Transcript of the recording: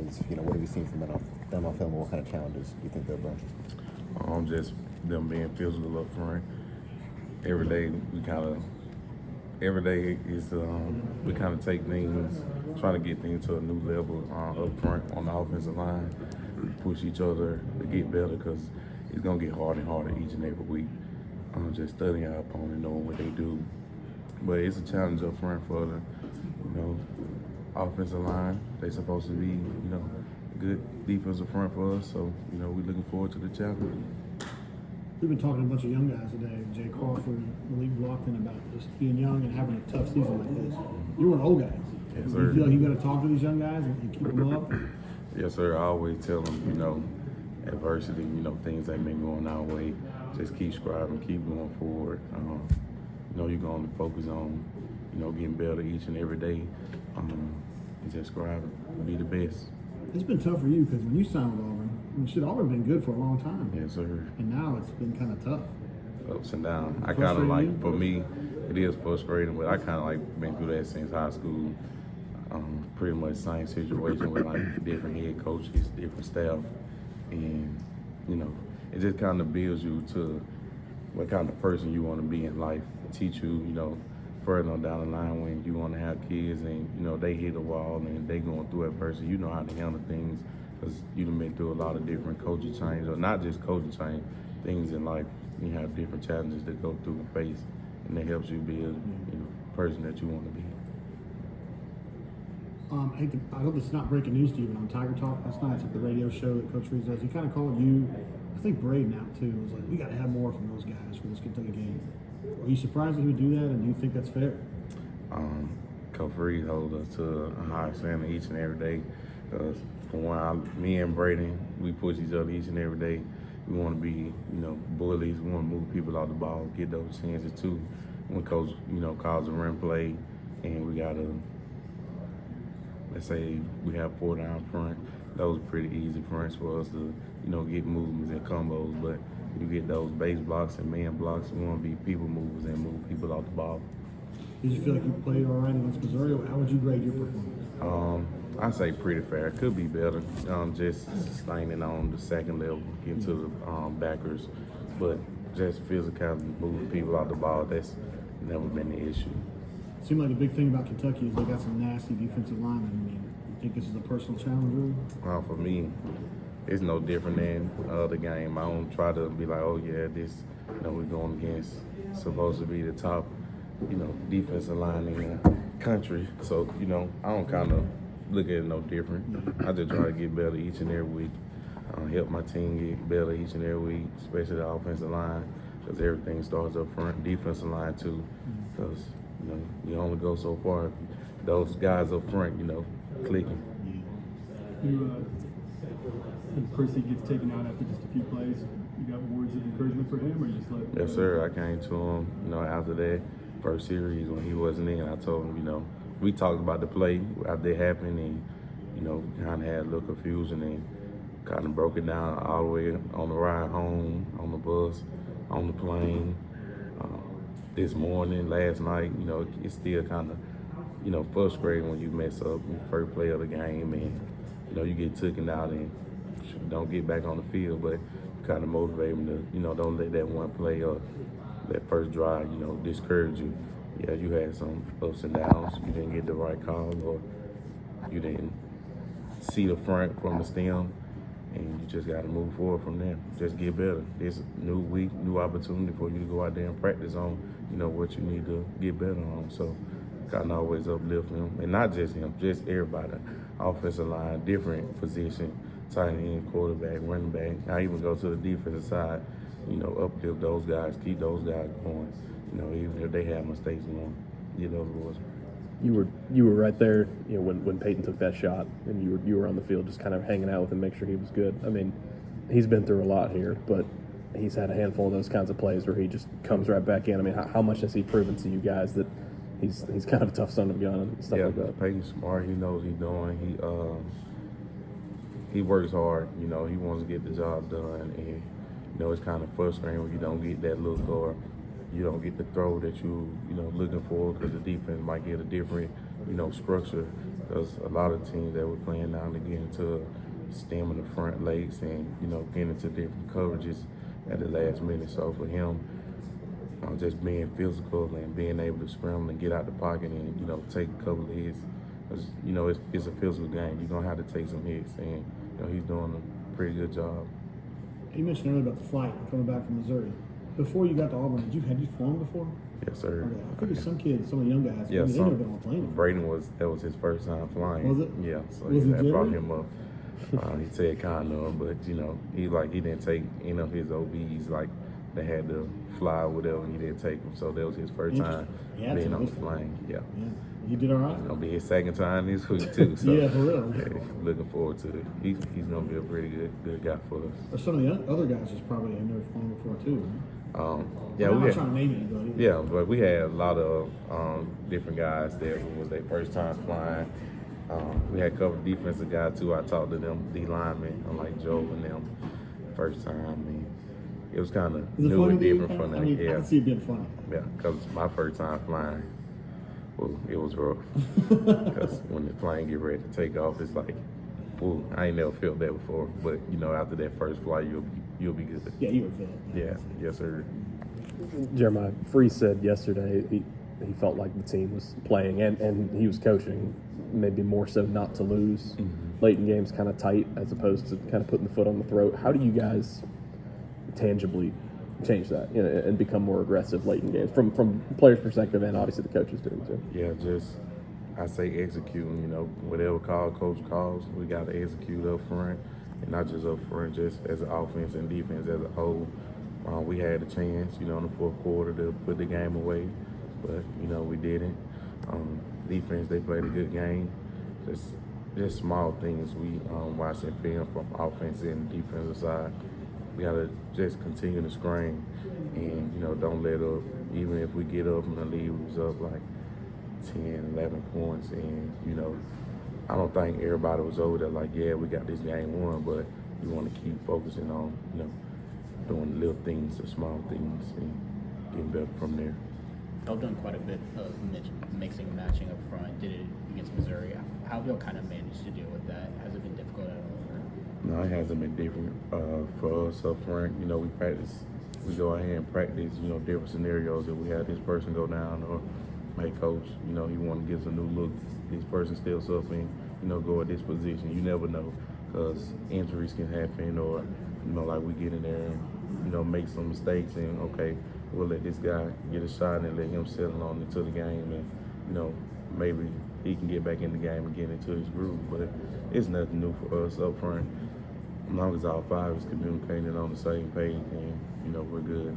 challenges? What have you seen from them on film? What kind of challenges do you think they'll bring? Just them being physical up front. Every day every day is we kind of take things, trying to get things to a new level up front on the offensive line, push each other to get better because it's gonna get harder and harder each and every week. Just studying our opponent, knowing what they do. But it's a challenge up front for the offensive line. They're supposed to be good defensive front for us. So we're looking forward to the challenge. We've been talking to a bunch of young guys today, Jay Crawford, Malik Blockton, about just being young and having a tough season like this. You were an old guy. Yes, Do you sir. feel like you got to talk to these young guys and keep them up? Yes, sir. I always tell them, adversity, things that been going our way, just keep striving, keep going forward. You're going to focus on, getting better each and every day, and just strive to be the best. It's been tough for you because when you signed with Auburn, Auburn been good for a long time. Yes, sir. And now it's been kind of tough. Ups and downs. I kind of Frustrating like, you? for me, it is frustrating, but I kind of like been through that since high school. Pretty much same situation with like different head coaches, different staff, and it just kind of builds you to what kind of person you want to be in life. Teach you, further on down the line when you want to have kids and they hit a wall and they going through adversity. You know how to handle things because you've been through a lot of different coaching changes, or not just coaching change, things in life. You have different challenges to go through and face, and it helps you be a person that you want to be. I hope it's not breaking news to you, but on Tiger Talk last night, it's like the radio show that Coach Reeves does. He kind of called you, I think Braden out too. It was like, we got to have more from those guys for this Kentucky game. Are you surprised that he would do that, and do you think that's fair? Coach Reeves holds us to a high standard each and every day. Because me and Braden, we push each other each and every day. We want to be, bullies. We want to move people off the ball, get those chances too. When Coach, calls a run play, and we got to, let's say we have 4 down front, those are pretty easy fronts for us to, get movements and combos. But you get those base blocks and man blocks, we want to be people movers and move people off the ball. Did you feel like you played all right against Missouri? How would you grade your performance? I say pretty fair. Could be better. Just sustaining on the second level, getting to the backers, but just physically moving people off the ball. That's never been the issue. It seemed like the big thing about Kentucky is they got some nasty defensive linemen. I mean, you think this is a personal challenge, really? For me, it's no different than the other game. I don't try to be like, oh yeah, this, we're going against supposed to be the top, defensive line in the country. So, I don't kind of look at it no different. I just try to get better each and every week. Help my team get better each and every week, especially the offensive line, because everything starts up front. Defensive line too, because you only go so far. Those guys up front, clicking. When Percy gets taken out after just a few plays, you got words of encouragement for him, or you just let him? Yes, sir. I came to him, after that first series when he wasn't in. I told him, we talked about the play after it happened, and kind of had a little confusion and kind of broke it down all the way on the ride home, on the bus, on the plane. This morning, last night, it's still kind of, frustrating when you mess up in the first play of the game and, you get taken out and don't get back on the field, but kind of motivate them to, don't let that one play or that first drive, discourage you. Yeah, you had some ups and downs. You didn't get the right call, or you didn't see the front from the stem, and you just got to move forward from there. Just get better. This new week, new opportunity for you to go out there and practice on, what you need to get better on. So kind of always uplift him, and not just him, just everybody. Offensive line, different position, tight end, quarterback, running back. I even go to the defensive side, uplift those guys, keep those guys going. Even if they have mistakes, get those boys. You were right there, when Peyton took that shot, and you were on the field just kind of hanging out with him, make sure he was good. I mean, he's been through a lot here, but he's had a handful of those kinds of plays where he just comes right back in. I mean, how much has he proven to you guys that he's kind of a tough son of a gun and stuff like that? Peyton's smart. He knows what he's doing. He works hard. He wants to get the job done, and it's kind of frustrating when you don't get that look or you don't get the throw that you looking for, because the defense might get a different structure because a lot of teams that we're playing now, they get into stemming the front legs and, you know, getting into different coverages at the last minute. So for him, just being physical and being able to scramble and get out the pocket and, you know, take a couple of hits. 'Cause, you know, it's a physical game. You're going to have to take some hits, and, you know, he's doing a pretty good job. You mentioned earlier about the flight coming back from Missouri. Before you got to Auburn, had you flown before? Yes, sir. Okay. I think some kids, some of the young guys, Yeah, maybe they never been on a plane. Braden that was his first time flying. Was it? Yeah, so Was it that brought genuine? him up. He said kind of, but you know, he didn't take any of his OBs like they had to fly or whatever. He didn't take them, so that was his first time Yeah, being on the interesting. plane. Yeah, Yeah. You did all right? it's gonna be his second time this week too. So Yeah, for real. yeah, looking forward to it. He's gonna be a pretty good guy for us. Or some of the other guys just probably had never flown before too. Yeah, I'm we not had, trying to name anybody. yeah, but we had a lot of different guys there who was their first time flying. We had a couple of defensive guys too. I talked to them, D linemen, like Joe and them, first time. And it was kind of Is it new funny and to you? different from I them. mean, I Yeah, can see it being funny. yeah, because my first time flying, well, it was rough. Because when the plane get ready to take off, it's like, ooh, I ain't never felt that before. But you know, after that first flight, you'll be good. Yeah, you were fit. Yeah, yes, sir. Jeremiah Free said yesterday he felt like the team was playing and he was coaching maybe more so not to lose. Late in games kind of tight as opposed to kind of putting the foot on the throat. How do you guys tangibly change that, you know, and become more aggressive late in games from players' perspective and obviously the coaches doing too? Yeah, just I say executing. You know, whatever call coach calls, we got to execute up front, and not just up front, just as an offense and defense as a whole. We had a chance, you know, in the fourth quarter to put the game away, but you know we didn't. Defense, they played a good game. Just small things we watching film from offense and defensive side. We gotta just continue to screen, and you know don't let up. Even if we get up and the lead was up like 10, 11 points, and you know I don't think everybody was over there like, yeah, we got this game won, but we want to keep focusing on, you know, doing the little things, the small things, and getting better from there. Y'all done quite a bit of mixing and matching up front. Did it against Missouri. How have y'all kind of managed to deal with that? Has it been difficult at all? No, it hasn't been different for us up front. You know, we go ahead and practice, you know, different scenarios. If we had this person go down or my coach, you know, he want to give us a new look. This person steps up and, you know, go at this position. You never know because injuries can happen or, you know, like we get in there and, you know, make some mistakes and, okay, we'll let this guy get a shot and let him settle on into the game and, you know, maybe he can get back in the game and get into his groove. But it's nothing new for us up front. As long as all five is communicating on the same page, and, you know, we're good.